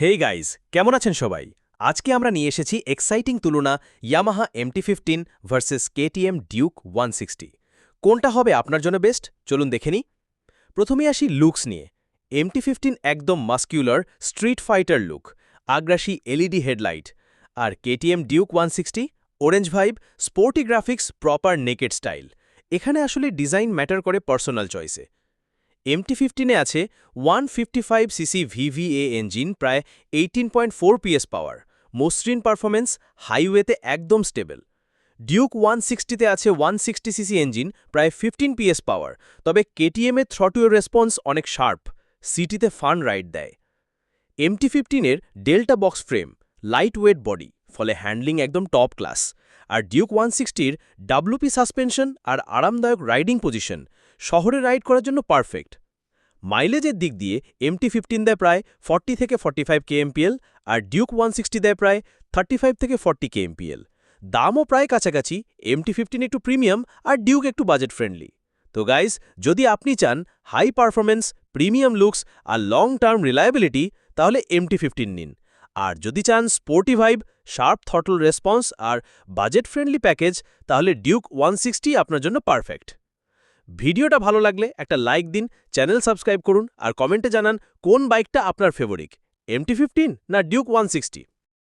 Hey guys, কেমন আছেন সবাই? আজকে আমরা নিয়ে এসেছি এক্সাইটিং তুলনা Yamaha MT-15 versus KTM Duke 160। কোনটা হবে আপনার জন্য বেস্ট? চলুন দেখে নিই। প্রথমে আসি লুকস নিয়ে। MT-15 একদম মাস্কিউলার স্ট্রিট ফাইটার লুক, আগ্রাসী LED হেডলাইট। আর KTM Duke 160 orange vibe, sporty graphics, proper naked style. এখানে আসলে ডিজাইন ম্যাটার করে পার্সোনাল চয়েসে। MT-15-এ আছে 155cc VVA ইঞ্জিন, প্রায় 18.4 PS পাওয়ার, মসৃণ পারফরমেন্স, হাইওয়েতে একদম স্টেবল। ডিউক 160-তে আছে 160cc ইঞ্জিন, প্রায় 15 PS পাওয়ার, তবে KTM-এর থ্রটল রেসপন্স অনেক শার্প, সিটিতে ফান রাইড দেয়। MT-15-এর delta box frame, light weight body, ফলে হ্যান্ডলিং একদম টপ ক্লাস। আর ডিউক 160-র WP সাসপেনশন আর আরামদায়ক রাইডিং পজিশন শহরে রাইড করার জন্য পারফেক্ট। মাইলেজের দিক দিয়ে MT-15 দেয় প্রায় 40 থেকে 45 kmpl, আর ডিউক 160 দেয় প্রায় 35 থেকে 40 kmpl। দামও প্রায় কাছাকাছি, MT-15 একটু প্রিমিয়াম আর ডিউক একটু বাজেট ফ্রেন্ডলি। তো গাইজ, যদি আপনি চান হাই পারফরমেন্স, প্রিমিয়াম লুকস আর লং টার্ম রিলায়েবিলিটি, তাহলে MT-15 নিন। আর যদি চান sporty vibe, sharp throttle response আর বাজেট ফ্রেন্ডলি প্যাকেজ, তাহলে ডিউক 160 আপনার জন্য পারফেক্ট। ভিডিওটা ভালো লাগলে একটা লাইক দিন, চ্যানেল সাবস্ক্রাইব করুন আর কমেন্টে জানান কোন বাইকটা আপনার ফেভারিট, MT-15 না ডিউক 160।